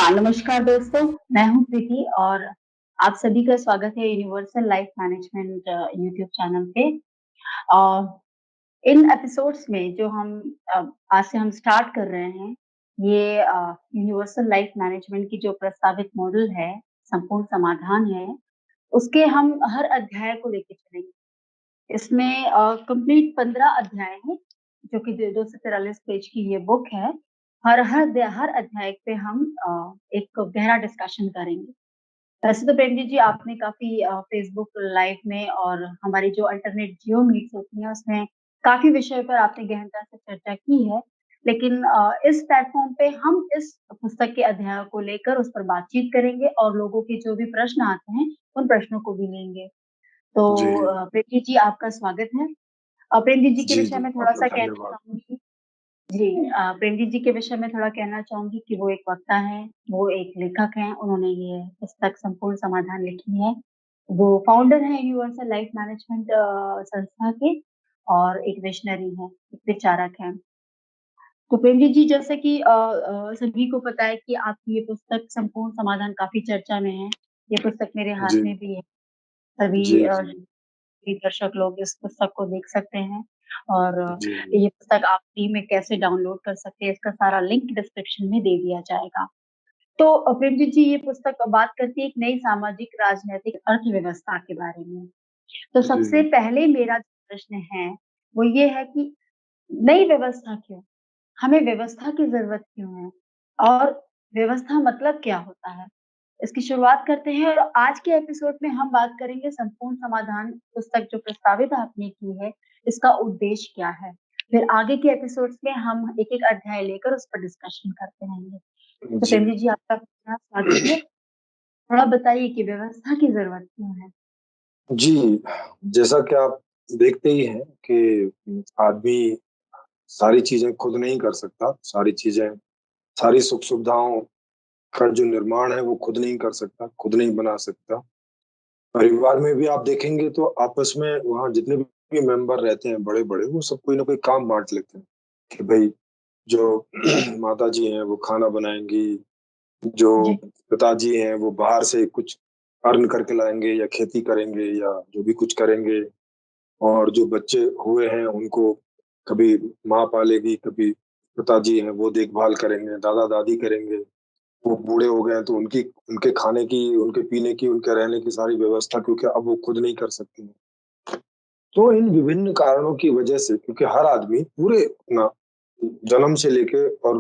हाँ, नमस्कार दोस्तों, मैं हूँ प्रीति और आप सभी का स्वागत है universal life management YouTube channel पे। अ, इन एपिसोड्स में जो हम अ, आज से हम स्टार्ट कर रहे हैं, ये यूनिवर्सल लाइफ मैनेजमेंट की जो प्रस्तावित मॉडल है, संपूर्ण समाधान है, उसके हम हर अध्याय को लेके चलेंगे। इसमें कंप्लीट 15 अध्याय हैं, जो कि 243 पेज की ये बुक है। हर अध्याय पे हम एक गहरा डिस्कशन करेंगे। वैसे तो प्रेम जी आपने काफ़ी फ़ेसबुक लाइव में और हमारी जो अल्टरनेट जियो मीट्स होती हैं, उसमें काफ़ी विषय पर आपने गहनता से चर्चा की है। लेकिन इस प्लेटफ़ॉर्म पे हम इस पुस्तक के अध्यायों को लेकर उस पर बातचीत करेंगे और लोगों के जो भी प्रश्न आते हैं, उन प्रश्नों को भी लेंगे। तो जी, प्रीति जी आपका स्वागत है। प्रेमजीत जी के जी, विषय जी, में आपका थोड़ा-सा कहना धन्यवाद। चाहूँगी। जी, प्रेमजीत जी के विषय में थोड़ा कहना चाहूँगी कि वो एक वक्ता हैं, वो एक लेखक हैं, उन्होंने ये पुस्तक संपूर्ण समाधान लिखी है। वो फाउंडर हैं यूनिवर्सल लाइफ मैनेजमेंट संस्था के और एक विशनरी हैं, एक विचारक हैं। तो प्रेमजीत जी जैसे कि सभी को पता है कि आपकी ये पुस्तक संपूर्ण समाधान काफ़ी चर्चा में है। ये पुस्तक मेरे हाथ जी, में भी है। सभी जी, जी, भी दर्शक लोग इस पुस्तक को देख सकते हैं और जी, ये पुस्तक आप फ्री में कैसे डाउनलोड कर सकते हैं, इसका सारा लिंक डिस्क्रिप्शन में दे दिया जाएगा। तो प्रेमजीत जी ये पुस्तक बात करती है एक नई सामाजिक राजनैतिक अर्थव्यवस्था के बारे में। तो सबसे जी, पहले मेरा जो प्रश्न है, वो ये है कि नई व्यवस्था क्यों? हमें व्यवस्था की ज़रूरत क्यों है? और व्यवस्था मतलब क्या होता है? इसकी शुरुआत करते हैं और आज के एपिसोड में हम बात करेंगे संपूर्ण समाधान पुस्तक जो प्रस्तावित आपने की है, इसका उद्देश्य क्या है? फिर आगे के एपिसोड्स में हम एक-एक अध्याय लेकर उस पर डिस्कशन करते रहेंगे। तो जी, प्रेमजी जी आपका पूरा स्वागत है। थोड़ा बताइए कि व्यवस्था की ज़रूरत क्यों है? जी, जैसा कि आप देखते ही हैं कि आदमी सारी चीज़ें खुद नहीं कर सकता, सारी सुख-सुविधाओं का जो निर्माण है, वो खुद नहीं कर सकता, खुद नहीं बना सकता। परिवार में भी आप देखेंगे तो आपस में वहाँ जितने भी मेंबर रहते हैं बड़े-बड़े, वो सब कोई ना कोई काम बाँट लेते हैं, कि भई जो माताजी हैं, वो खाना बनाएँगी, जो जी, पिताजी हैं वो बाहर से कुछ अर्न करके लाएँगे या खेती करेंगे या जो भी कुछ करेंगे और जो बच्चे हुए हैं उनको कभी माँ पालेगी, कभी पिताजी हैं वो देखभाल करेंगे, दादा-दादी करेंगे। वो बूढ़े हो गए हैं तो उनकी उनके खाने की, उनके पीने की, उनके रहने की सारी व्यवस्था क्योंकि अब वो खुद नहीं कर सकते हैं। तो इन विभिन्न कारणों की वजह से क्योंकि हर आदमी पूरे अपना जन्म से लेके और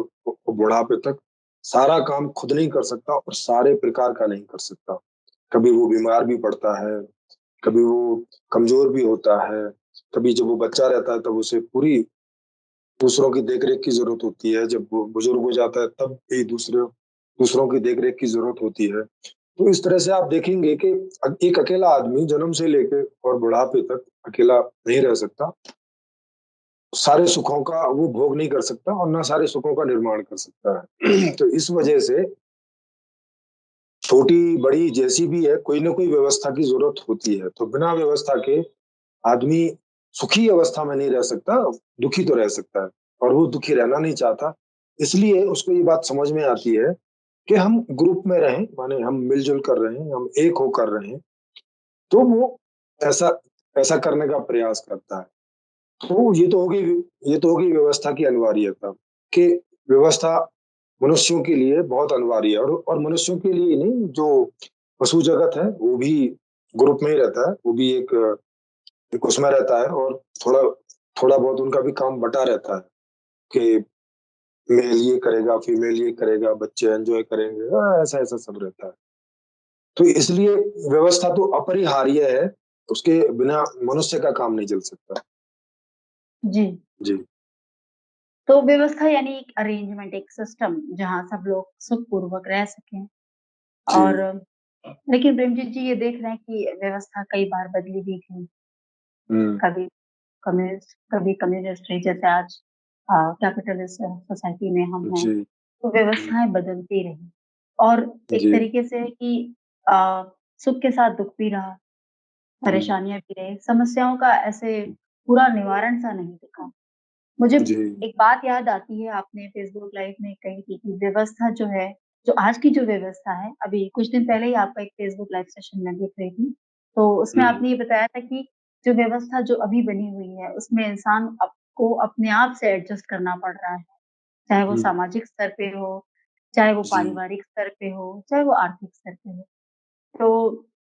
बुढ़ापे तक सारा काम खुद नहीं कर सकता और सारे प्रकार का नहीं कर सकता। कभी वो बीमार भी पड़ता है, कभी वो कमज़ोर भी होता है, कभी जब वो बच्चा रहता है तब उसे पूरी दूसरों की देख-रेख की ज़रूरत होती है, जब वो बुज़ुर्ग हो जाता है तब भी दूसरों की देख-रेख की ज़रूरत होती है। तो इस तरह से आप देखेंगे कि एक अकेला आदमी जन्म से लेके और बुढ़ापे तक अकेला नहीं रह सकता। सारे सुखों का वो भोग नहीं कर सकता और ना सारे सुखों का निर्माण कर सकता है। तो इस वजह से छोटी-बड़ी जैसी भी है, कोई न कोई व्यवस्था की ज़रूरत होती है। तो बिना व्यवस्था के आदमी सुखी अवस्था में नहीं रह सकता, दुखी तो रह सकता है और वो दुखी रहना नहीं चाहता। इसलिए उसको ये बात समझ में आती है कि हम ग्रुप में रहें, माने हम मिल-जुल कर रहें, हम एक होकर रहें, तो वो ऐसा ऐसा करने का प्रयास करता है। तो ये तो हो गई व्यवस्था की अनिवार्यता कि व्यवस्था मनुष्यों के लिए बहुत अनिवार्य है और मनुष्यों के लिए ही नहीं जो पशु जगत है वो भी ग्रुप में ही रहता है, वो भी एक उसमें रहता है और थोड़ा थोड़ा बहुत उनका भी काम बँटा रहता है कि मेल ये करेगा, फीमेल ये करेगा, बच्चे एन्जॉय करेंगे, ऐसा-ऐसा सब रहता है। तो इसलिए व्यवस्था तो अपरिहार्य है, उसके बिना मनुष्य का काम नहीं चल सकता। जी। जी, तो व्यवस्था यानी एक अरेंजमेंट, एक सिस्टम जहाँ सब लोग सुखपूर्वक रह सकें और जी, लेकिन प्रेमजीत जी ये देख रहे हैं कि व्यवस्था कई बार बदली भी थी। हुँ, कभी कभी कम्युनिस्ट रही जैसे आज कैपिटलिस्ट सोसाइटी में हम हैं, जी, तो जी, व्यवस्थाएँ बदलती रहीं और एक जी, तरीके से है कि अ, सुख के साथ दुःख भी रहा, हुँ, परेशानियाँ भी रहीं, समस्याओं का ऐसे पूरा निवारण सा नहीं दिखा। मुझे जी, एक बात याद आती है आपने फेसबुक लाइव में कही थी कि व्यवस्था जो है जो आज की जो व्यवस्था है, अभी कुछ दिन पहले ही आपका एक फेसबुक लाइव सेशन मैं देख रही थी, तो उसमें हुँ, आपने ये बताया था कि जो व्यवस्था जो अभी बनी हुई है, उसमें इंसान को अपने आप से एडजस्ट करना पड़ रहा है। चाहे वो हुँ, सामाजिक स्तर पे हो, चाहे वो जी, पारिवारिक स्तर पे हो, चाहे वो आर्थिक स्तर पे हो। तो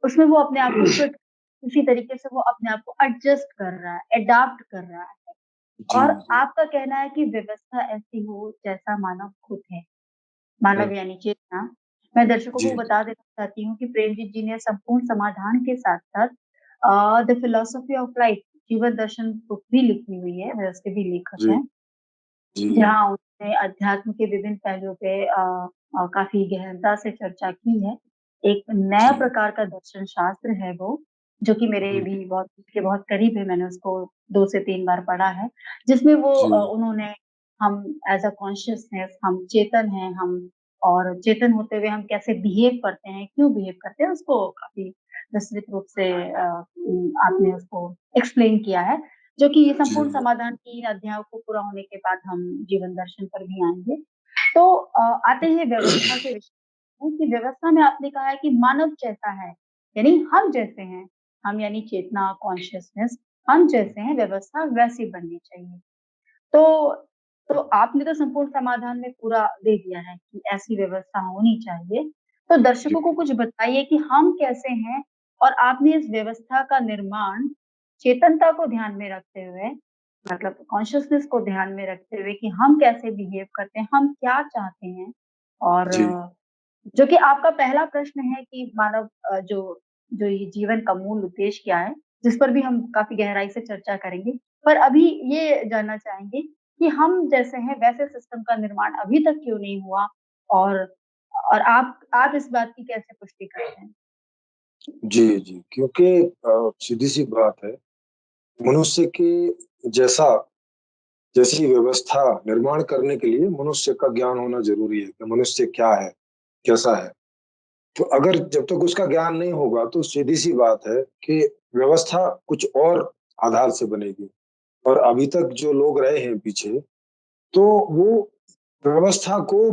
उसमें वो अपने आप को फिट उसी तरीके से वो अपने आप को एडजस्ट कर रहा है, एडॉप्ट कर रहा है। जी, और जी, आपका कहना है कि व्यवस्था ऐसी हो जैसा मानव खुद है, हुँ, मानव यानी चेतना। मैं दर्शकों को जी, बता देना चाहती हूँ कि प्रेमजीत जी ने संपूर्ण समाधान के साथ-साथ द फिलॉसफी ऑफ लाइफ जीवन दर्शन बुक भी लिखी हुई है, वह उसके भी लेखक जी, हैं। जी, जहाँ उन्होंने अध्यात्म के विभिन्न पहलुओं पे काफ़ी गहनता से चर्चा की है। एक नया जी, प्रकार का दर्शन शास्त्र है वो, जो कि मेरे हुँ, भी बहुत के बहुत करीब है, मैंने उसको 2 से 3 बार पढ़ा है, जिसमें वो जी, उन्होंने हम एज़ अ कॉन्शियसनेस हम चेतन हैं, हम और चेतन होते हुए हम कैसे बिहेव करते हैं, क्यों बिहेव करते हैं, उसको काफ़ी विस्तृत रूप से आपने उसको एक्सप्लेन किया है। जो कि ये जी, संपूर्ण समाधान 3 अध्यायों को पूरा होने के बाद हम जीवन दर्शन पर भी आएँगे। तो आते हैं व्यवस्था के विषय में कि व्यवस्था में आपने कहा है कि मानव जैसा है, यानी हम जैसे हैं, हम यानी चेतना, कॉन्शियसनेस हम जैसे हैं, व्यवस्था वैसी बननी चाहिए। तो तो आपने तो संपूर्ण समाधान में पूरा दे दिया है कि ऐसी व्यवस्था होनी चाहिए। तो जी, दर्शकों को कुछ बताइए कि हम कैसे हैं और आपने इस व्यवस्था का निर्माण चेतनता को ध्यान में रखते हुए मतलब कॉन्शियसनेस को ध्यान में रखते हुए कि हम कैसे बिहेव करते हैं, हम क्या चाहते हैं और जी, जो कि आपका पहला प्रश्न है कि मानव जो जो ये जीवन का मूल उद्देश्य क्या है, जिस पर भी हम काफ़ी गहराई से चर्चा करेंगे। पर अभी ये जानना चाहेंगे कि हम जैसे हैं वैसे सिस्टम का निर्माण अभी तक क्यों नहीं हुआ? और आप इस बात की कैसे पुष्टि करते हैं? जी, जी, क्योंकि सीधी-सी बात है, मनुष्य के जैसा जैसी व्यवस्था निर्माण करने के लिए मनुष्य का ज्ञान होना ज़रूरी है कि मनुष्य क्या है, कैसा है। तो अगर जब तक उसका ज्ञान नहीं होगा तो सीधी-सी बात है कि व्यवस्था कुछ और आधार से बनेगी और अभी तक जो लोग रहे हैं पीछे, तो वो व्यवस्था को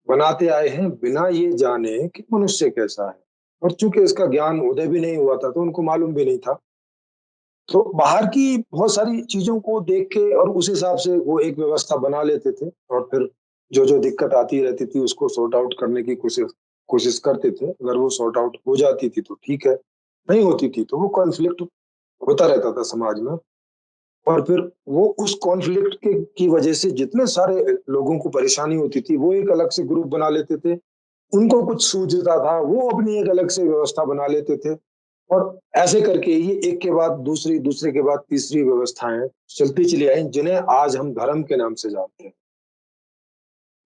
बनाते आए हैं बिना ये जाने कि मनुष्य कैसा है और चूँकि इसका ज्ञान उदय भी नहीं हुआ था, तो उनको मालूम भी नहीं था। तो बाहर की बहुत सारी चीज़ों को देख के और उस हिसाब से वो एक व्यवस्था बना लेते थे और फिर जो-जो दिक्कत आती रहती थी उसको सॉर्ट आउट करने की कोशिश कोशिश करते थे। अगर वो सॉर्ट आउट हो जाती थी तो ठीक है, नहीं होती थी तो वो कॉन्फ्लिक्ट होता रहता था समाज में और फिर वो उस कॉन्फ्लिक्ट के की वजह से जितने सारे लोगों को परेशानी होती थी, वो एक अलग से ग्रुप बना लेते थे। उनको कुछ सूझता था, वो अपनी एक अलग से व्यवस्था बना लेते थे और ऐसे करके ये एक के बाद दूसरी, दूसरे के बाद तीसरी व्यवस्थाएँ चलती चली आई, जिन्हें आज हम धर्म के नाम से जानते हैं।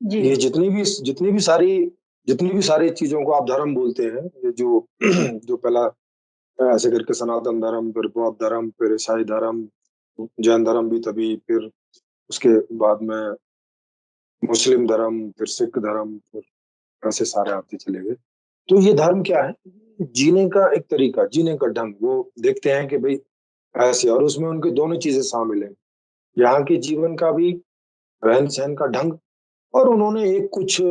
जी। ये जितनी भी सारी चीज़ों को आप धर्म बोलते हैं, ये जो जो पहला ऐसे करके सनातन धर्म, फिर बौद्ध धर्म, फिर ईसाई धर्म, जैन धर्म भी तभी, फिर उसके बाद में मुस्लिम धर्म, फिर सिख धर्म, फिर ऐसे सारे आते चले गए। तो ये धर्म क्या है? जीने का एक तरीका, जीने का ढंग। वो देखते हैं कि भई ऐसे और उसमें उनकी दोनों चीज़ें शामिल हैं। यहाँ के जीवन का भी रहन-सहन का ढंग और उन्होंने एक कुछ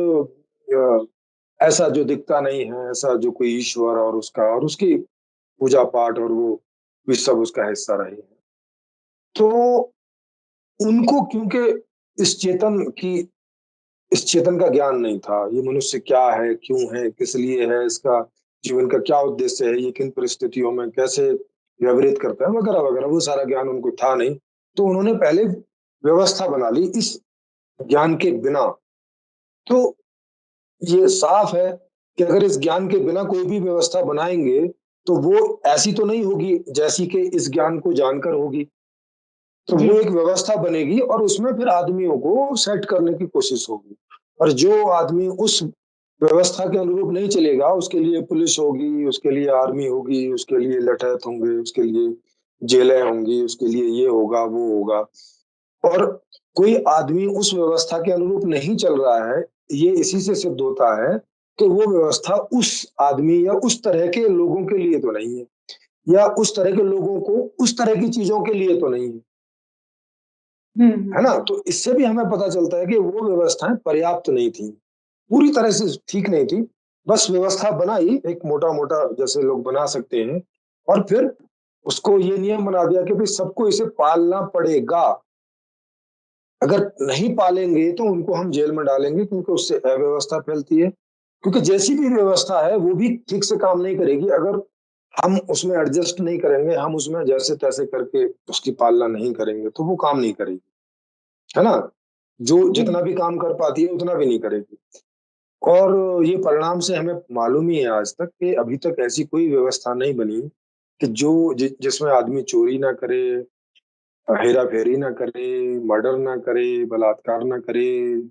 ऐसा जो दिखता नहीं है, ऐसा जो कोई ईश्वर और उसका और उसकी पूजा-पाठ और वो भी सब उसका हिस्सा रहे हैं। तो उनको क्योंकि इस चेतन की इस चेतन का ज्ञान नहीं था। ये मनुष्य क्या है, क्यों है, किस लिए है, इसका जीवन का क्या उद्देश्य है, ये किन परिस्थितियों में कैसे व्यवहृत करता है, वगैरह-वगैरह, वो सारा ज्ञान उनको था नहीं। तो उन्होंने पहले व्यवस्था बना ली इस ज्ञान के बिना। तो ये साफ है कि अगर इस ज्ञान के बिना कोई भी व्यवस्था बनाएँगे, तो वो ऐसी तो नहीं होगी जैसी कि इस ज्ञान को जानकर होगी। तो जी। वो एक व्यवस्था बनेगी और उसमें फिर आदमियों को सेट करने की कोशिश होगी। और जो आदमी उस व्यवस्था के अनुरूप नहीं चलेगा, उसके लिए पुलिस होगी, उसके लिए आर्मी होगी, उसके लिए लठैत होंगे, उसके लिए जेलें होंगी, उसके लिए ये होगा, वो होगा। और कोई आदमी उस व्यवस्था के अनुरूप नहीं चल रहा है, ये इसी से सिद्ध होता है कि वो व्यवस्था उस आदमी या उस तरह के लोगों के लिए तो नहीं है, या उस तरह के लोगों को उस तरह की चीज़ों के लिए तो नहीं है। हुँ, है ना? हुँ। तो इससे भी हमें पता चलता है कि वो व्यवस्थाएँ पर्याप्त नहीं थी। पूरी तरह से ठीक नहीं थी। बस व्यवस्था बनाई एक मोटा-मोटा जैसे लोग बना सकते हैं और फिर उसको ये नियम बना दिया कि भई सबको इसे पालना पड़ेगा। अगर नहीं पालेंगे तो उनको हम जेल में डालेंगे क्योंकि उससे अव्यवस्था फैलती है। क्योंकि जैसी भी व्यवस्था है वो भी ठीक से काम नहीं करेगी अगर हम उसमें एडजस्ट नहीं करेंगे, हम उसमें जैसे-तैसे करके उसकी पालना नहीं करेंगे तो वो काम नहीं करेगी, है ना? जो जी, जितना भी काम कर पाती है उतना भी नहीं करेगी। और ये परिणाम से हमें मालूम ही है आज तक कि अभी तक ऐसी कोई व्यवस्था नहीं बनी कि जो जिसमें आदमी चोरी ना करे, हेरा-फेरी ना करे, मर्डर ना करे, बलात्कार ना करे,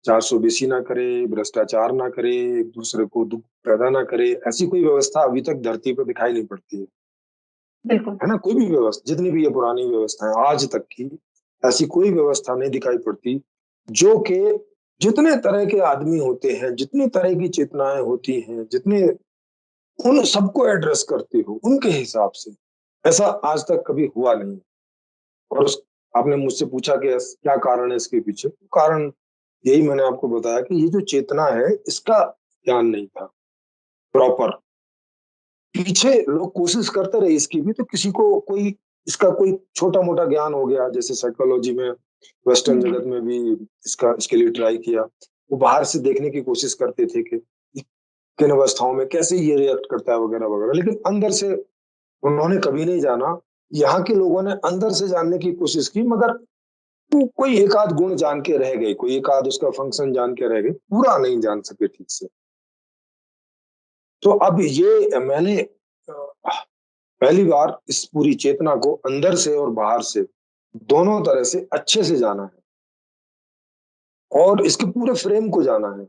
जासूसी ना करे, भ्रष्टाचार ना करे, एक-दूसरे को दुःख पैदा ना करे, ऐसी कोई व्यवस्था अभी तक धरती पे दिखाई नहीं पड़ती बिल्कुल। है ना? कोई भी जितनी भी ये पुरानी व्यवस्थाएँ आज तक की, ऐसी कोई व्यवस्था नहीं दिखाई पड़ती, जो कि जितने तरह के आदमी होते हैं, जितनी तरह की चेतनाएँ होती हैं, जितने उन सबको एड्रेस करती हो, उनके हिसाब से। ऐसा आज तक कभी हुआ नहीं। और उस आपने मुझसे पूछा कि क्या कारण है इसके पीछे? कारण यही मैंने आपको बताया कि ये जो चेतना है, इसका ज्ञान नहीं था प्रॉपर। पीछे लोग कोशिश करते रहे इसकी भी, तो किसी को कोई इसका कोई छोटा-मोटा ज्ञान हो गया, जैसे साइकोलॉजी में, वेस्टर्न हुँ, जगत में भी इसके लिए ट्राई किया। वो बाहर से देखने की कोशिश करते थे कि किन अवस्थाओं में कैसे ये रिएक्ट करता है वगैरह-वगैरह, लेकिन अंदर से उन्होंने कभी नहीं जाना। यहाँ के लोगों ने अंदर से जानने की कोशिश की मगर वो कोई एक आध गुण जान के रह गए, कोई एक आध उसका फंक्शन जान के रह गए, पूरा नहीं जान सके ठीक से। तो अब ये मैंने पहली बार इस पूरी चेतना को अंदर से और बाहर से, दोनों तरह से अच्छे से जाना है और इसके पूरे फ्रेम को जाना है।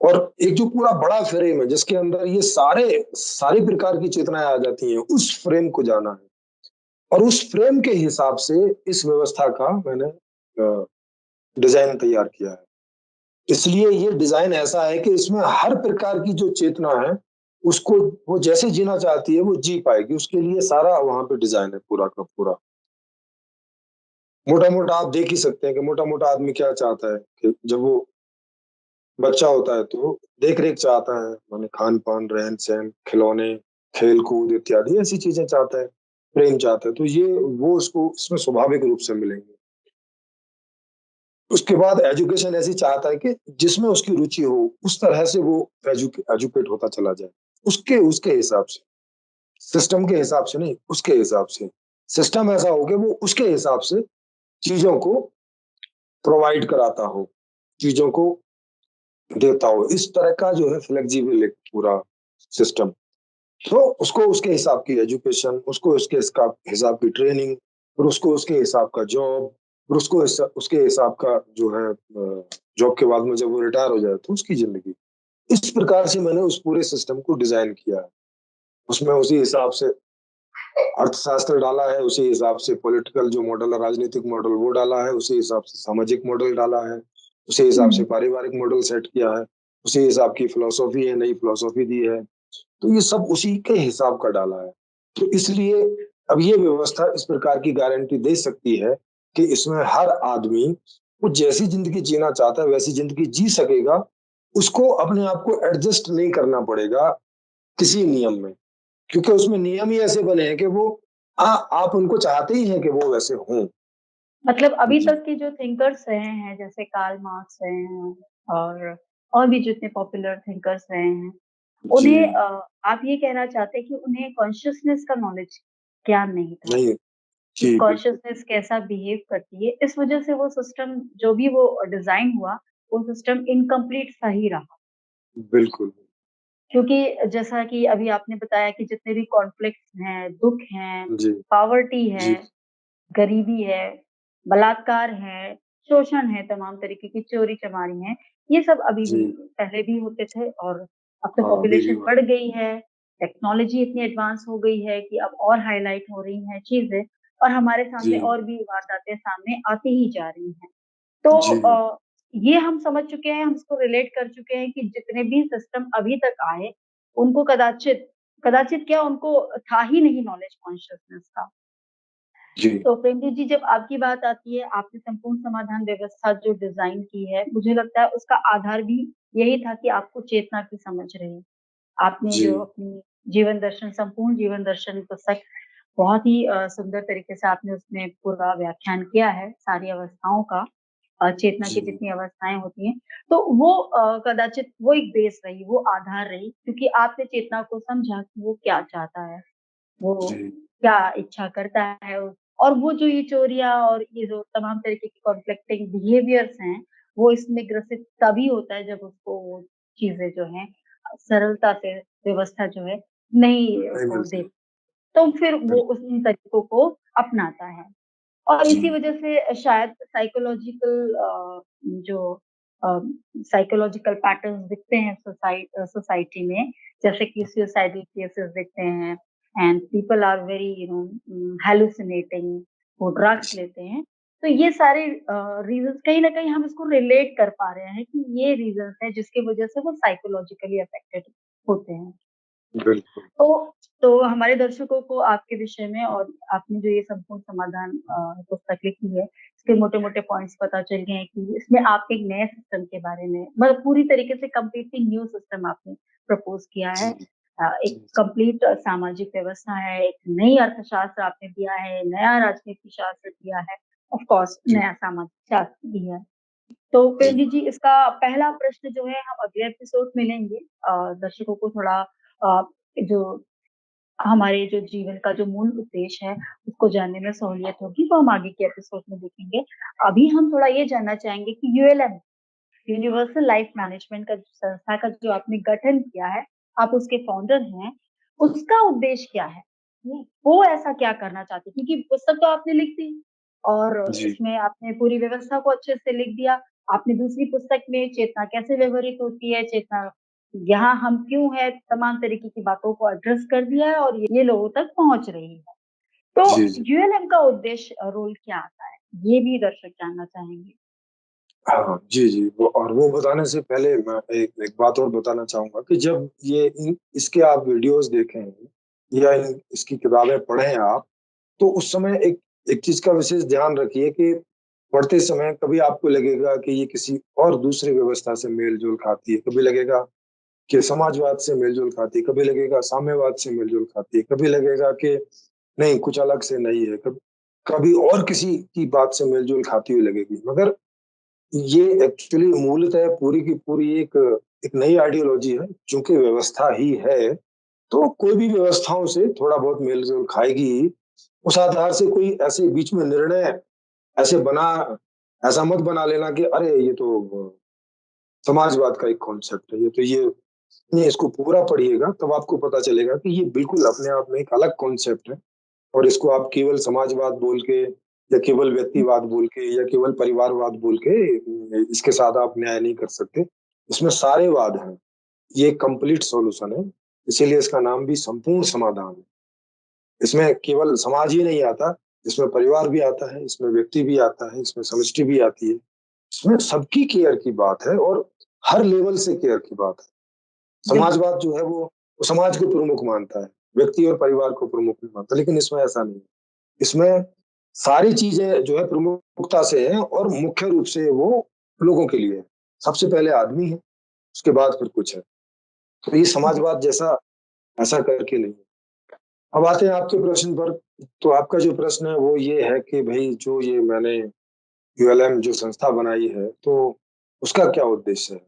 और एक जो पूरा बड़ा फ्रेम है जिसके अंदर ये सारी प्रकार की चेतनाएँ आ जाती हैं, उस फ्रेम को जाना है। और उस फ्रेम के हिसाब से इस व्यवस्था का मैंने डिज़ाइन तैयार किया है। इसलिए ये डिज़ाइन ऐसा है कि इसमें हर प्रकार की जो चेतना है, उसको वो जैसे जीना चाहती है, वो जी पाएगी। उसके लिए सारा वहाँ पे डिज़ाइन है पूरा का पूरा। मोटा-मोटा आप देख ही सकते हैं कि मोटा-मोटा आदमी क्या चाहता है कि जब वो बच्चा होता है तो देख-रेख चाहता है, माने खान-पान, रहन-सहन, खिलौने, खेल-कूद इत्यादि ऐसी चीज़ें चाहता है, प्रेम चाहता है। तो ये वो उसको इसमें स्वाभाविक रूप से मिलेंगे। उसके बाद एजुकेशन ऐसी चाहता है कि जिसमें उसकी रुचि हो, उस तरह से वो एजुकेट होता चला जाए। उसके उसके हिसाब से, सिस्टम के हिसाब से नहीं, उसके हिसाब से। सिस्टम ऐसा हो कि वो उसके हिसाब से चीज़ों को प्रोवाइड कराता हो, चीज़ों को देता हो। इस तरह का जो है फ्लेक्सिबल एक पूरा सिस्टम। तो उसको उसके हिसाब की एजुकेशन, उसको उसके इसका हिसाब की ट्रेनिंग, फिर उसको उसके हिसाब का जॉब, फिर उसको उसके हिसाब का जो है जॉब के बाद में जब वो रिटायर हो जाए तो उसकी ज़िंदगी। इस प्रकार से मैंने उस पूरे सिस्टम को डिज़ाइन किया है। उसमें उसी हिसाब से अर्थशास्त्र डाला है, उसी हिसाब से पॉलिटिकल जो मॉडल है, राजनीतिक मॉडल वो डाला है, उसी हिसाब से सामाजिक मॉडल डाला है, उसी हिसाब से हुँ। पारिवारिक मॉडल सेट किया है, उसी हिसाब की फिलॉसफी है, नई फिलॉसफी दी है। तो ये सब उसी के हिसाब का डाला है। तो इसलिए अब ये व्यवस्था इस प्रकार की गारंटी दे सकती है कि इसमें हर आदमी वो जैसी ज़िंदगी जीना चाहता है वैसी ज़िंदगी जी सकेगा। उसको अपने आप को एडजस्ट नहीं करना पड़ेगा किसी नियम में, क्योंकि उसमें नियम ही ऐसे बने हैं कि वो आप उनको चाहते ही हैं कि वो वैसे हों। मतलब अभी जी, तक के जो थिंकर्स रहे हैं जैसे कार्ल मार्क्स रहे हैं और भी जितने पॉपुलर थिंकर्स रहे हैं, जी, उन्हें आप ये कहना चाहते हैं कि उन्हें कॉन्शसनेस का नॉलेज ज्ञान नहीं था, नहीं, कि जी, बिल्कुल, कॉन्शसनेस कैसा बिहेव करती है, इस वजह से वो सिस्टम जो भी वो डिज़ाइन हुआ, वो सिस्टम इनकम्प्लीट सा ही रहा। बिल्कुल। क्योंकि जैसा कि अभी आपने बताया कि जितने भी कॉन्फ्लिक्ट्स हैं, दुःख हैं, जी, पॉवर्टी है, जी, गरीबी है, बलात्कार है, शोषण है, तमाम तरीके की चोरी-चमारी हैं, ये सब अभी भी जी। पहले भी होते थे और अब तो हाँ, अभी भी पॉपुलेशन हो बढ़ गई है, टेक्नोलॉजी इतनी एडवांस हो गई है कि अब और हाइलाइट हो रही हैं चीज़ें और हमारे सामने जी, और भी वारदातें सामने आती ही जा रही हैं। तो जी, ये हम समझ चुके हैं, हम इसको रिलेट कर चुके हैं कि जितने भी सिस्टम अभी तक आए, उनको कदाचित कदाचित क्या उनको था ही नहीं नॉलेज कॉन्शियसनेस का। जी, तो प्रेमजीत जी, जब आपकी बात आती है, आपने संपूर्ण समाधान व्यवस्था जो डिजाइन की है, मुझे लगता है उसका आधार भी यही था कि आपको चेतना की समझ रही। आपने जो जी, अपनी जीवन दर्शन, संपूर्ण जीवन दर्शन पुस्तक बहुत ही सुंदर तरीके से आपने उसमें पूरा व्याख्यान किया है सारी अवस्थाओं का, चेतना की जी, जितनी अवस्थाएं होती हैं। तो वो कदाचित वो एक बेस रही, वो आधार रही, क्योंकि आपने चेतना को समझा कि वो क्या चाहता है, वो जी, क्या इच्छा करता है। और वो जो ये चोरियां और ये जो तमाम तरीके के कॉन्फ्लिक्टिंग बिहेवियर्स हैं, वो इसमें ग्रसित तभी होता है जब उसको वो चीजें जो है सरलता से व्यवस्था जो है नहीं नहीं उसको मिलती। दे, तो फिर वो बिल्कुल, उन तरीकों को अपनाता है। और इसी जी, वजह से शायद साइकोलॉजिकल जो साइकोलॉजिकल पैटर्न्स दिखते हैं सोसाइटी में, जैसे कि सुसाइडल केसेस दिखते हैं, and people are very hallucinating, वो ड्रग्स जी, लेते हैं। तो ये सारे रीजंस कहीं ना कहीं हम इसको रिलेट कर पा रहे हैं कि ये रीजंस है जिसकी वजह से वो साइकोलॉजिकली अफेक्टेड होते हैं। बिल्कुल, तो तो हमारे दर्शकों को आपके विषय में और आपने जो ये संपूर्ण समाधान पुस्तक लिखी है, इसके मोटे-मोटे पॉइंट्स पता चल गए हैं कि इसमें आप एक नए सिस्टम के बारे में, मतलब पूरी तरीके से कंप्लीटली न्यू सिस्टम आपने प्रपोज किया है। जी, एक जी, कंप्लीट सामाजिक व्यवस्था है, एक नई अर्थशास्त्र आपने दिया है, नया राजनीति शास्त्र दिया है, ऑफ कोर्स जी, नया सामाजिक शास्त्र भी है। तो जी, पेंडी जी, इसका पहला प्रश्न जो है हम अगले एपिसोड में लेंगे। दर्शकों को थोड़ा जो हमारे जो जीवन का जो मूल उद्देश्य है, उसको जानने में सहूलियत होगी, तो हम आगे के एपिसोड में देखेंगे। अभी हम थोड़ा ये जानना चाहेंगे कि यूएलएम, यूनिवर्सल लाइफ मैनेजमेंट का जो संस्था का जो आपने गठन किया है, आप उसके फाउंडर हैं, उसका उद्देश्य क्या है? वो ऐसा क्या करना चाहते हैं? क्योंकि पुस्तक तो आपने लिख दी और जी, इसमें आपने पूरी व्यवस्था को अच्छे से लिख दिया। आपने दूसरी पुस्तक में चेतना कैसे व्यवहरित होती है, चेतना यहाँ हम क्यों है, तमाम तरीके की बातों को एड्रेस कर दिया है और ये लोगों तक पहुँच रही है। तो जी, जी। यूएलएम का उद्देश्य रोल क्या आता है? ये भी दर्शक जानना चाहेंगे। हाँ, जी, जी। वो बताने से पहले मैं एक एक बात और बताना चाहूँगा कि जब ये इसके आप वीडियोज़ देखें या इसकी किताबें पढ़ें आप, तो उस समय एक एक चीज़ का विशेष ध्यान रखिए कि पढ़ते समय कभी आपको लगेगा कि ये किसी और दूसरी व्यवस्था से मेल-जोल खाती है, कभी लगेगा कि समाजवाद से मेल-जोल खाती है, कभी लगेगा साम्यवाद से मेल-जोल खाती है, कभी लगेगा कि नहीं कुछ अलग से नहीं है, कभी और किसी की बात से मेल-जोल खाती हुई लगेगी। मगर ये एक्चुअली मूलतः पूरी की पूरी एक एक नई आइडियोलॉजी है, चूँकि व्यवस्था ही है, तो कोई भी व्यवस्थाओं से थोड़ा बहुत मेल-जोल खाएगी ही। उस आधार से कोई ऐसे बीच में निर्णय ऐसे बना ऐसा मत बना लेना कि अरे! ये तो समाजवाद का एक कॉन्सेप्ट है, ये नहीं इसको पूरा पढ़िएगा तब आपको पता चलेगा कि ये बिल्कुल अपने आप में एक अलग कॉन्सेप्ट है और इसको आप केवल समाजवाद बोल के या केवल व्यक्तिवाद बोल के या केवल परिवारवाद बोल के इसके साथ आप न्याय नहीं कर सकते। इसमें सारे वाद हैं। ये कंप्लीट सॉल्यूशन है, इसीलिए इसका नाम भी संपूर्ण समाधान है। इसमें केवल समाज ही नहीं आता, इसमें परिवार भी आता है, इसमें व्यक्ति भी आता है, इसमें समष्टि भी आती है। इसमें सबकी केयर की बात है और हर लेवल से केयर की बात है। बिल्कुल। समाजवाद जो है वो समाज को प्रमुख मानता है, व्यक्ति और परिवार को प्रमुख नहीं मानता, लेकिन इसमें ऐसा नहीं है। इसमें सारी चीज़ें जो है प्रमुखता से हैं और मुख्य रूप से वो लोगों के लिए है। सबसे पहले आदमी है, उसके बाद फिर कुछ है। तो ये जी। समाजवाद जैसा ऐसा करके नहीं है। अब आते हैं आपके प्रश्न पर, तो आपका जो प्रश्न है वो ये है कि भई जो ये मैंने यूएलएम जो संस्था बनाई है, तो उसका क्या उद्देश्य है?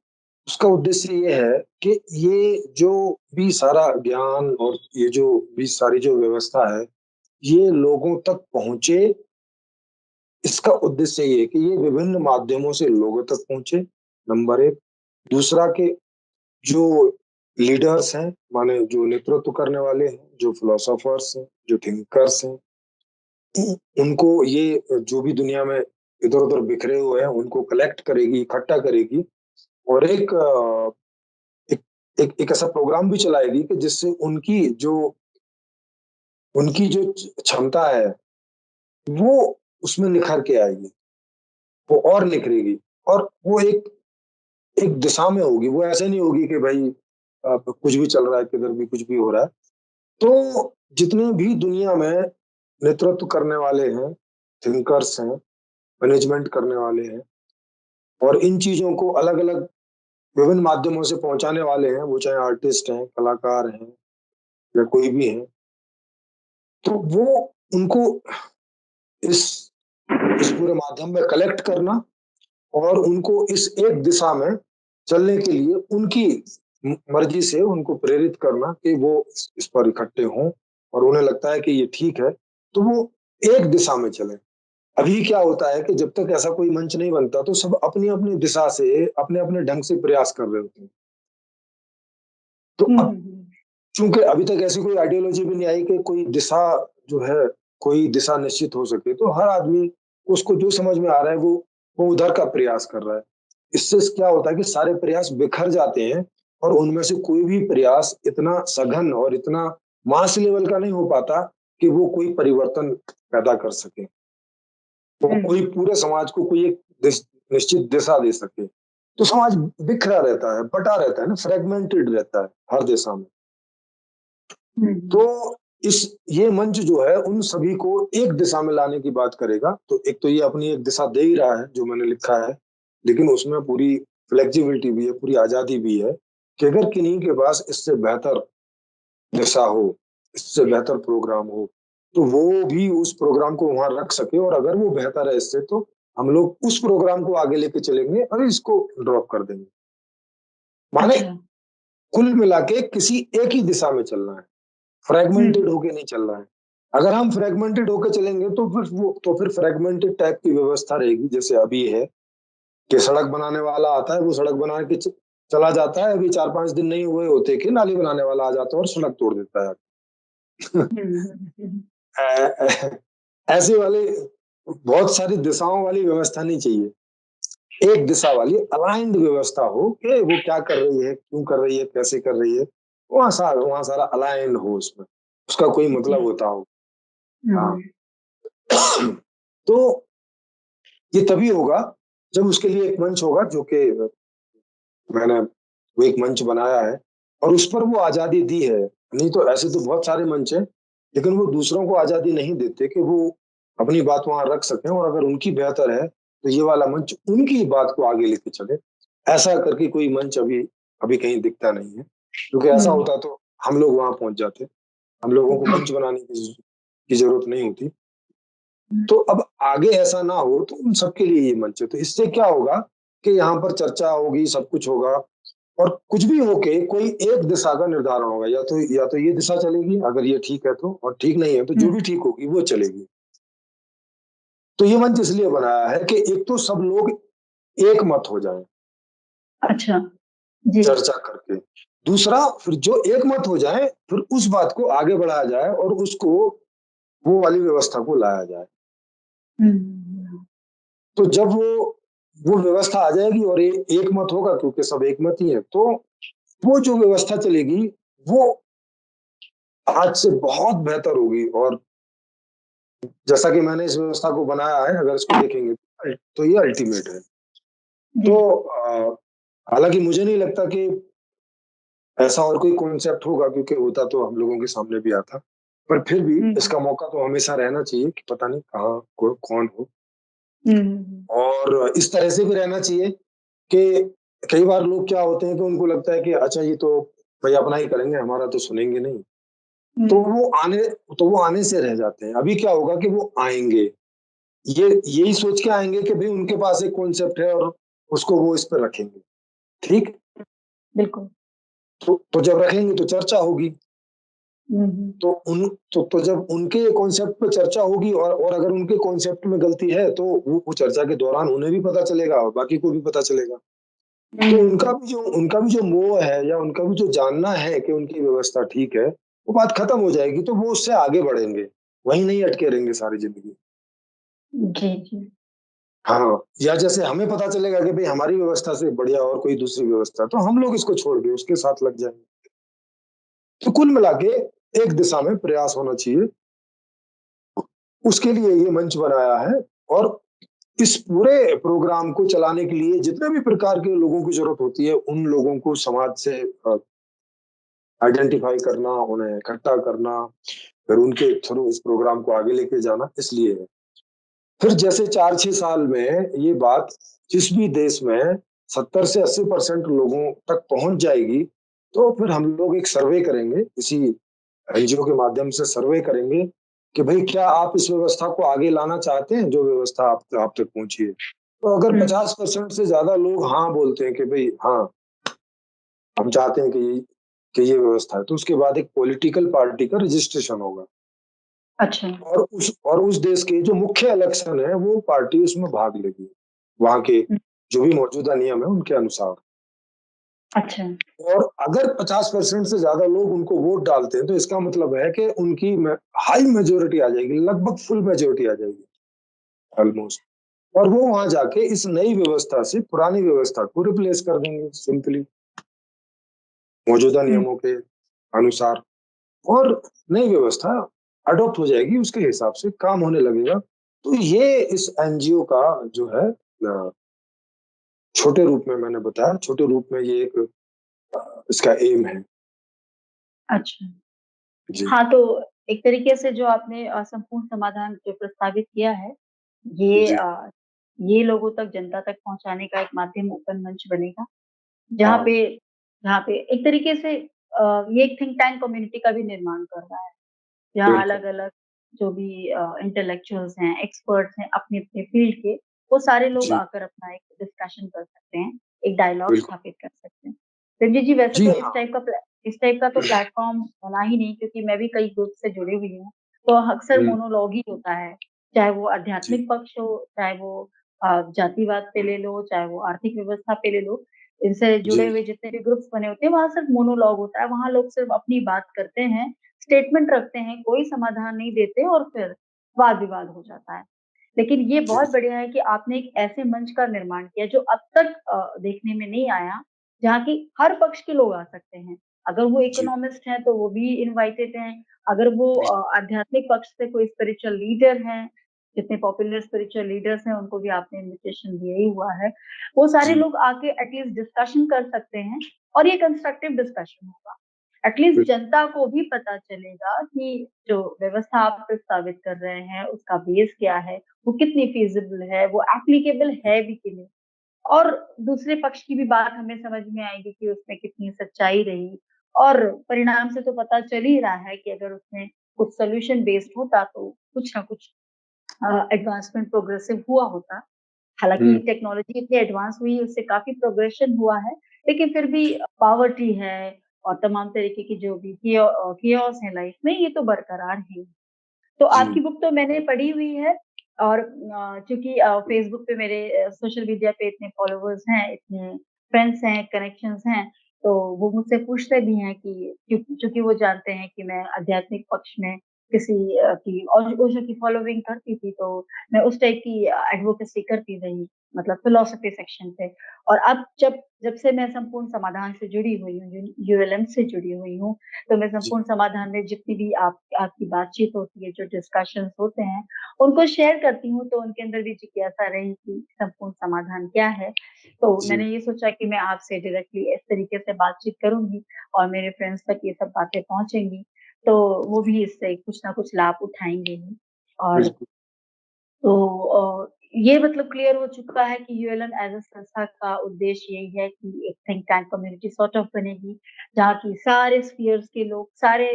उसका उद्देश्य ये है कि ये जो भी सारा ज्ञान और ये जो भी सारी जो व्यवस्था है, ये लोगों तक पहुँचे, इसका उद्देश्य ये है कि ये विभिन्न माध्यमों से लोगों तक पहुँचे, नंबर 1। दूसरा कि जो लीडर्स हैं, माने जो नेतृत्व करने वाले हैं, जो फिलोसोफर्स हैं, जो थिंकर्स हैं, उनको ये जो भी दुनिया में इधर-उधर बिखरे हुए हैं, उनको कलेक्ट करेगी, इकट्ठा करेगी और एक एक ऐसा प्रोग्राम भी चलाएगी कि जिससे उनकी जो क्षमता है, वो उसमें निखर के आएगी, वो और निखरेगी और वो एक एक दिशा में होगी, वो ऐसे नहीं होगी कि भई कुछ भी चल रहा है, किधर भी कुछ भी हो रहा है। तो जितनी भी दुनिया में नेतृत्व करने वाले हैं, थिंकर्स हैं, मैनेजमेंट करने वाले हैं और इन चीज़ों को अलग-अलग विभिन्न माध्यमों से पहुँचाने वाले हैं, वो चाहे आर्टिस्ट हैं, कलाकार हैं या कोई भी हैं, तो वो उनको इस इस पूरे माध्यम में कलेक्ट करना और उनको इस एक दिशा में चलने के लिए उनकी मर्जी से उनको प्रेरित करना कि वो इस पर इकट्ठे हों और उन्हें लगता है कि ये ठीक है, तो वो एक दिशा में चलें। अभी क्या होता है कि जब तक ऐसा कोई मंच नहीं बनता, तो सब अपनी-अपनी दिशा से, अपने-अपने ढंग से प्रयास कर रहे होते हैं। तो हुँ, अब हुँ, हुँ। चूँकि अभी तक ऐसी कोई आइडियोलॉजी भी नहीं आई कि कोई दिशा जो है, कोई दिशा निश्चित हो सके, तो हर आदमी उसको जो समझ में आ रहा है वो उधर का प्रयास कर रहा है। इससे क्या होता है कि सारे प्रयास बिखर जाते हैं और उनमें से कोई भी प्रयास इतना सघन और इतना मास लेवल का नहीं हो पाता कि वो कोई परिवर्तन पैदा कर सके। तो हुँ, कोई हुँ। पूरे समाज को कोई एक निश्चित दिशा दे सके। तो समाज बिखरा रहता है, बँटा रहता है ना, फ्रेगमेंटेड रहता है हर दिशा में। हुँ, हुँ। तो इस ये मंच जो है उन सभी को एक दिशा में लाने की बात करेगा। तो एक तो ये अपनी एक दिशा दे ही रहा है जो मैंने लिखा है, लेकिन उसमें पूरी फ्लेक्सिबिलिटी भी है, पूरी आज़ादी भी है कि अगर किन्हीं के पास इससे बेहतर दिशा हो, इससे बेहतर प्रोग्राम हो, तो वो भी उस प्रोग्राम को वहाँ रख सके और अगर वो बेहतर है इससे तो हम लोग उस प्रोग्राम को आगे लेके चलेंगे और इसको ड्रॉप कर देंगे। माने अच्छा। कुल मिला के किसी एक ही दिशा में चलना है। हुँ, फ्रैगमेंटेड हुँ। होके नहीं चलना है। अगर हम फ्रैगमेंटेड होके चलेंगे तो फिर फ्रैगमेंटेड टाइप की व्यवस्था रहेगी जैसे अभी है, कि सड़क बनाने वाला आता है, वो सड़क बना के चला जाता है, अभी 4-5 दिन नहीं हुए होते कि नाली बनाने वाला आ जाता है और सड़क तोड़ देता है। हुँ, हुँ, हुँ। अ, अ, ऐसे वाले बहुत सारी दिशाओं वाली व्यवस्था नहीं चाहिए। एक दिशा वाली अलाइन्ड व्यवस्था हो कि वो क्या कर रही है, क्यों कर रही है, कैसे कर रही है, वहाँ सारा अलाइन्ड हो उसमें, उसका कोई मतलब जी। होता हो। हुँ, हाँ। हुँ। तो ये तभी होगा जब उसके लिए एक मंच होगा जो कि मैंने वो एक मंच बनाया है और उस पर वो आज़ादी दी है। नहीं तो ऐसे तो बहुत सारे मंच हैं, लेकिन वो दूसरों को आज़ादी नहीं देते कि वो अपनी बात वहाँ रख सकें और अगर उनकी बेहतर है, तो ये वाला मंच उनकी बात को आगे लेके चले। ऐसा करके कोई मंच अभी अभी कहीं दिखता नहीं है, क्योंकि ऐसा हुँ। होता तो हम लोग वहाँ पहुँच जाते। हम लोगों को जी। मंच बनाने की ज़रूरत नहीं होती। हुँ, तो अब आगे ऐसा ना हो तो उन सबके लिए ये मंच है। तो इससे क्या होगा कि यहाँ पर चर्चा होगी, सब कुछ होगा और कुछ भी होके कोई एक दिशा का निर्धारण होगा। या तो ये दिशा चलेगी अगर ये ठीक है तो और ठीक नहीं है तो हुँ। जो भी ठीक होगी वो चलेगी। तो ये मंच इसलिए बनाया है कि एक तो सब लोग एक मत हो जाएँ अच्छा। जी। चर्चा करके। दूसरा फिर जो एक मत हो जाएँ फिर उस बात को आगे बढ़ाया जाए और उसको वो वाली व्यवस्था को लाया जाए। हुँ, हुँ, हुँ। तो जब वो व्यवस्था आ जाएगी और एक मत होगा क्योंकि सब एक मत ही है, तो वो जो व्यवस्था चलेगी, वो आज से बहुत बेहतर होगी और जैसा कि मैंने इस व्यवस्था को बनाया है, अगर इसको देखेंगे तो ये अल्टीमेट है। जी। तो हालाँकि मुझे नहीं लगता कि ऐसा और कोई कॉन्सेप्ट होगा क्योंकि होता तो हम लोगों के सामने भी आता। पर फिर भी हुँ, हुँ। इसका मौका तो हमेशा रहना चाहिए कि पता नहीं कहाँ कौन हो हुँ, हुँ, हुँ। और इस तरह से भी रहना चाहिए कि कई बार लोग क्या होते हैं कि उनको लगता है कि अच्छा ये तो भई अपना ही करेंगे, हमारा तो सुनेंगे नहीं। तो हुँ। वो आने से रह जाते हैं। अभी क्या होगा कि वो आएँगे। यही सोच के आएँगे कि भई उनके पास एक कॉन्सेप्ट है और उसको वो इस पे रखेंगे। ठीक? बिल्कुल। तो जब रखेंगे तो चर्चा होगी। हुँ, हुँ। तो उन तो जब उनके कॉन्सेप्ट पे चर्चा होगी और अगर उनके कॉन्सेप्ट में गलती है तो वो चर्चा के दौरान उन्हें भी पता चलेगा और बाकी को भी पता चलेगा। हुँ, तो हुँ, हुँ। उनका भी जो मोह है या उनका भी जो जानना है कि उनकी व्यवस्था ठीक है, वो बात खत्म हो जाएगी तो वो उससे आगे बढ़ेंगे। वहीं नहीं अटके रहेंगे सारी ज़िंदगी। जी, जी। हाँ, या जैसे हमें पता चलेगा कि भई हमारी व्यवस्था से बढ़िया और कोई दूसरी व्यवस्था है, तो हम लोग इसको छोड़ के उसके साथ लग जाएँगे। तो कुल मिला के एक दिशा में प्रयास होना चाहिए। उसके लिए ये मंच बनाया है और इस पूरे प्रोग्राम को चलाने के लिए जितने भी प्रकार के लोगों की ज़रूरत होती है, उन लोगों को समाज से आइडेंटिफाई करना, उन्हें इकट्ठा करना, फिर उनके थ्रू इस प्रोग्राम को आगे लेके जाना, इसलिए है। फिर जैसे 4-6 साल में ये बात जिस भी देश में 70 से 80% लोगों तक पहुंच जाएगी, तो फिर हम लोग एक सर्वे करेंगे, इसी एनजीओ के माध्यम से सर्वे करेंगे कि भाई क्या आप इस व्यवस्था को आगे लाना चाहते हैं, जो व्यवस्था आप तक पहुंची है। तो अगर हुँ। 50% से ज्यादा लोग हाँ बोलते हैं कि भाई हाँ, हम चाहते हैं कि ये व्यवस्था है, तो उसके बाद एक पॉलिटिकल पार्टी का रजिस्ट्रेशन होगा। अच्छा। और उस देश के जो मुख्य इलेक्शन है, वो पार्टी उसमें भाग लेगी, वहाँ के हुँ। जो भी मौजूदा नियम है उनके अनुसार। अच्छा। और अगर 50% से ज्यादा लोग उनको वोट डालते हैं, तो इसका मतलब है कि उनकी हाई मेजोरिटी आ जाएगी, लगभग फुल मेजोरिटी आ जाएगी ऑलमोस्ट। और वो वहां जाके इस नई व्यवस्था से पुरानी व्यवस्था को रिप्लेस कर देंगे सिंपली, मौजूदा हुँ। नियमों के अनुसार। और नई व्यवस्था अडॉप्ट हो जाएगी, उसके हिसाब से काम होने लगेगा। तो ये इस एनजीओ का जो है छोटे रूप में मैंने बताया, छोटे रूप में ये एक इसका एम है। अच्छा। जी, हाँ, तो एक तरीके से जो आपने संपूर्ण समाधान जो प्रस्तावित किया है, ये जी, ये लोगों तक, जनता तक पहुँचाने का एक माध्यम, ओपन मंच बनेगा, जहाँ हाँ, पे जहाँ पे एक तरीके से ये एक थिंक टैंक कम्युनिटी का भी निर्माण कर रहा है। जहाँ बिल्कुल। अलग-अलग जो भी इंटेलेक्चुअल्स हैं, एक्सपर्ट्स हैं अपने-अपने फील्ड के, वो सारे लोग जी, आकर अपना एक डिस्कशन कर सकते हैं, एक डायलॉग बिल्कुल। स्थापित कर सकते हैं। रंजीत जी, वैसे जी तो हाँ। इस टाइप का तो प्लेटफ़ॉर्म बना ही नहीं, क्योंकि मैं भी कई ग्रुप से जुड़ी हुई हूँ, तो अक्सर हुँ, मोनोलॉग ही होता है। चाहे वो जी, आध्यात्मिक पक्ष हो, चाहे वो जातिवाद पे ले लो, चाहे वो आर्थिक व्यवस्था पे ले लो, इनसे जुड़े जी, हुए जितने भी ग्रुप्स बने होते हैं, वहाँ सिर्फ मोनोलॉग होता है। वहाँ लोग सिर्फ अपनी बात करते हैं, स्टेटमेंट रखते हैं, कोई समाधान नहीं देते और फिर वाद-विवाद हो जाता है। लेकिन ये जी, बहुत बढ़िया है कि आपने एक ऐसे मंच का निर्माण किया जो अब तक देखने में नहीं आया, जहाँ की हर पक्ष के लोग आ सकते हैं। अगर वो जी, इकोनॉमिस्ट हैं, तो वो भी इनवाइटेड हैं। अगर वो बिल्कुल। आध्यात्मिक पक्ष से कोई स्पिरिचुअल लीडर हैं, जितने पॉपुलर स्पिरिचुअल लीडर्स हैं, उनको भी आपने इन्विटेशन दिया ही हुआ है। वो सारे जी, लोग आके एटलीस्ट डिस्कशन कर सकते हैं और ये कंस्ट्रक्टिव डिस्कशन होगा। एटलीस्ट बिल्कुल। जनता को भी पता चलेगा कि जो व्यवस्था आप प्रस्तावित कर रहे हैं, उसका बेस क्या है, वो कितनी फ़ीज़िबल है, वो एप्लीकेबल है भी कि नहीं। और दूसरे पक्ष की भी बात हमें समझ में आएगी कि उसमें कितनी सच्चाई रही, और परिणाम से तो पता चल ही रहा है कि अगर उसमें कुछ सॉल्यूशन बेस्ड होता, तो कुछ ना कुछ एडवांसमेंट प्रोग्रेसिव हुआ होता। हालाँकि हुँ, टेक्नोलॉजी इतनी एडवांस हुई, उससे काफ़ी प्रोग्रेशन हुआ है, लेकिन फिर भी पॉवर्टी है और तमाम तरीके की जो भी कियोस्क है लाइफ में, ये तो बरकरार है ही। तो आपकी जी, बुक तो मैंने पढ़ी हुई है, और चूँकि फ़ेसबुक पे मेरे सोशल मीडिया पे इतने फॉलोवर्स हैं, इतने फ्रेंड्स हैं, कनेक्शंस हैं, तो वो मुझसे पूछते भी हैं कि चूँकि वो जानते हैं कि मैं आध्यात्मिक पक्ष में किसी की और ओशो की फॉलोइंग करती थी, तो मैं उस टाइप की एडवोकेसी करती रही, मतलब फिलॉसफी सेक्शन पे। और अब जब जब से मैं संपूर्ण समाधान से जुड़ी हुई हूँ, यूएलएम से जुड़ी हुई हूँ, तो मैं जी, संपूर्ण समाधान में जितनी भी आपकी बातचीत होती है, जो डिस्कशंस होते हैं, उनको शेयर करती हूँ, तो उनके अंदर भी जिज्ञासा रही कि संपूर्ण समाधान क्या है। तो जी, मैंने ये सोचा कि मैं आपसे डायरेक्टली इस तरीके से बातचीत करूँगी और मेरे फ्रेंड्स तक ये सब बातें पहुँचेंगी, तो वो भी इससे कुछ ना कुछ लाभ उठाएँगे ही। और बिल्कुल। तो ये मतलब क्लियर हो चुका है कि यूएलएन एज़ अ संस्था का उद्देश्य यही है कि एक think tank community sort of बनेगी, जहाँ की सारे स्फीयर्स के लोग, सारे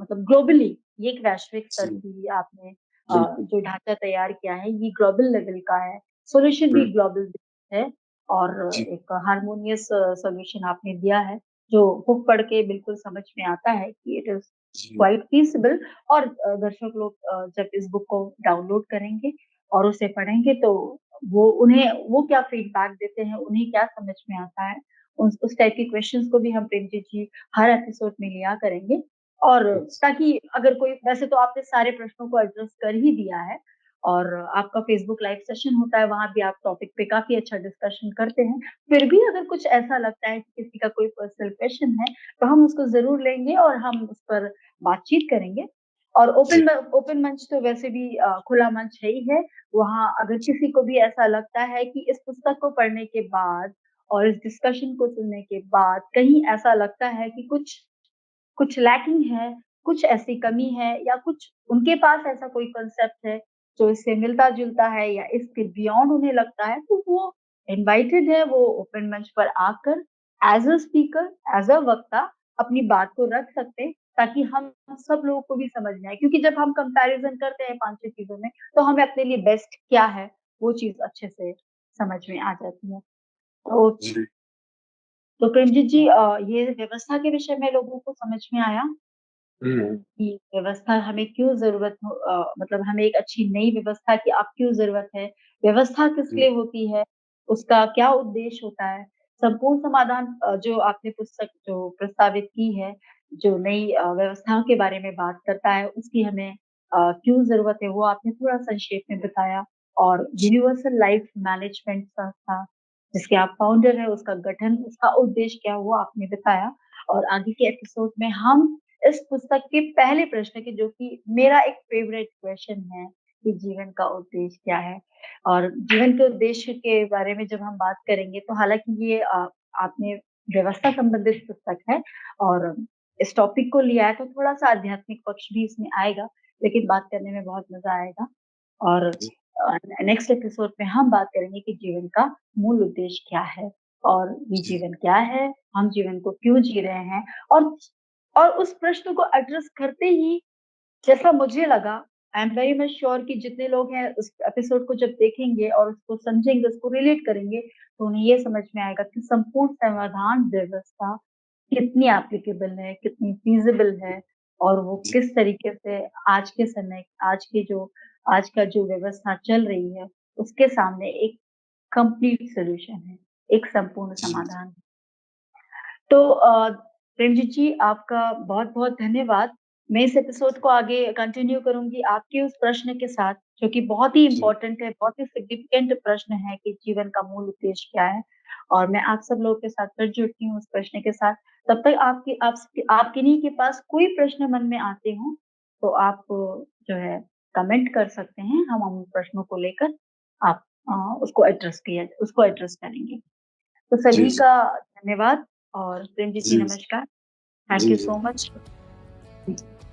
मतलब ग्लोबली, ये एक वैश्विक स्तर जी, की आपने बिल्कुल, जो ढाँचा तैयार किया है, ये ग्लोबल लेवल का है, सॉल्यूशन भी बिल्कुल। ग्लोबल है, और जी, एक हार्मोनियस सॉल्यूशन आपने दिया है, जो बुक पढ़ के बिल्कुल समझ में आता है कि इट इज़ जी, क्वाइट फीज़िबल। और दर्शक लोग जब इस बुक को डाउनलोड करेंगे और उसे पढ़ेंगे, तो वो क्या फीडबैक देते हैं, उन्हें क्या समझ में आता है, उस टाइप के क्वेश्चंस को भी हम प्रेमजीत जी हर एपिसोड में लिया करेंगे। और अच्छा, ताकि अगर कोई, वैसे तो आपने सारे प्रश्नों को एड्रेस कर ही दिया है, और आपका फेसबुक लाइव सेशन होता है, वहाँ भी आप टॉपिक पे काफ़ी अच्छा डिस्कशन करते हैं। फिर भी अगर कुछ ऐसा लगता है कि किसी का कोई पर्सनल क्वेश्चन है, तो हम उसको ज़रूर लेंगे और हम उस पर बातचीत करेंगे। और जी, ओपन मंच तो वैसे भी खुला मंच है ही है। वहाँ अगर किसी को भी ऐसा लगता है कि इस पुस्तक को पढ़ने के बाद और इस डिस्कशन को सुनने के बाद कहीं ऐसा लगता है कि कुछ कुछ लैकिंग है, कुछ ऐसी कमी है या कुछ उनके पास ऐसा कोई कांसेप्ट है जो इससे मिलता-जुलता है या इसके बियॉन्ड उन्हें लगता है, तो वो इनवाइटेड है, वो ओपन मंच पर आकर as a speaker, as a वक्ता अपनी बात को रख सकते हैं, ताकि हम सब लोगों को भी समझ में आए। क्योंकि जब हम कंपैरिज़न करते हैं 5-6 चीज़ों में, तो हमें अपने लिए बेस्ट क्या है, वो चीज़ अच्छे से समझ में आ जाती है। तो जी, तो प्रेमजीत जी, ये व्यवस्था के विषय में लोगों को समझ में आया हुँ, कि व्यवस्था हमें क्यों ज़रूरत मतलब हमें एक अच्छी नई व्यवस्था की अब क्यों ज़रूरत है? व्यवस्था किस हुँ, लिए होती है? उसका क्या उद्देश्य होता है? संपूर्ण समाधान जो आपने पुस्तक जो प्रस्तावित की है, जो नई व्यवस्थाओं के बारे में बात करता है, उसकी हमें क्यों ज़रूरत है, वो आपने थोड़ा संक्षेप में बताया। और यूनिवर्सल लाइफ मैनेजमेंट संस्था, जिसके आप फाउंडर हैं, उसका गठन, उसका उद्देश्य क्या है, वो आपने बताया। और आगे के एपिसोड में हम इस पुस्तक के पहले प्रश्न की, जो कि मेरा एक फेवरेट क्वेश्चन है कि जीवन का उद्देश्य क्या है? और जीवन के उद्देश्य के बारे में जब हम बात करेंगे तो हालाँकि ये आपने व्यवस्था संबंधित पुस्तक है और इस टॉपिक को लिया है तो थोड़ा-सा आध्यात्मिक पक्ष भी इसमें आएगा, लेकिन बात करने में बहुत मज़ा आएगा। और जी, नेक्स्ट एपिसोड में हम बात करेंगे कि जीवन का मूल उद्देश्य क्या है? और ये जी, जीवन क्या है? हम जीवन को क्यों जी रहे हैं? और उस प्रश्न को एड्रेस करते ही जैसा मुझे लगा, I am very much sure कि जितने लोग हैं उस एपिसोड को जब देखेंगे और उसको समझेंगे, उसको रिलेट करेंगे, तो उन्हें ये समझ में आएगा कि संपूर्ण समाधान व्यवस्था कितनी एप्लीकेबल है, कितनी फीज़िबल है और वो जी, किस तरीके से आज के समय आज का जो व्यवस्था चल रही है, उसके सामने एक कंप्लीट सॉल्यूशन है, एक संपूर्ण जी, समाधान। तो प्रेमजीत जी, आपका बहुत-बहुत धन्यवाद। मैं इस एपिसोड को आगे कंटिन्यू करूँगी आपके उस प्रश्न के साथ, जो कि बहुत ही जी, इम्पोर्टेंट है, बहुत ही सिग्निफिकेंट प्रश्न है कि जीवन का मूल उद्देश्य क्या है? और मैं आप सब लोगों के साथ फिर जुड़ती हूँ उस प्रश्न के साथ। तब तक आप किन्हीं के पास कोई प्रश्न मन में आते हों, तो आप जो है कमेंट कर सकते हैं। हम उन प्रश्नों को लेकर आप उसको एड्रेस करेंगे। तो जी, सभी जी, का धन्यवाद और प्रेमजीत जी जी, नमस्कार। थैंक जी, यू जी, सो मच। नमस्कार।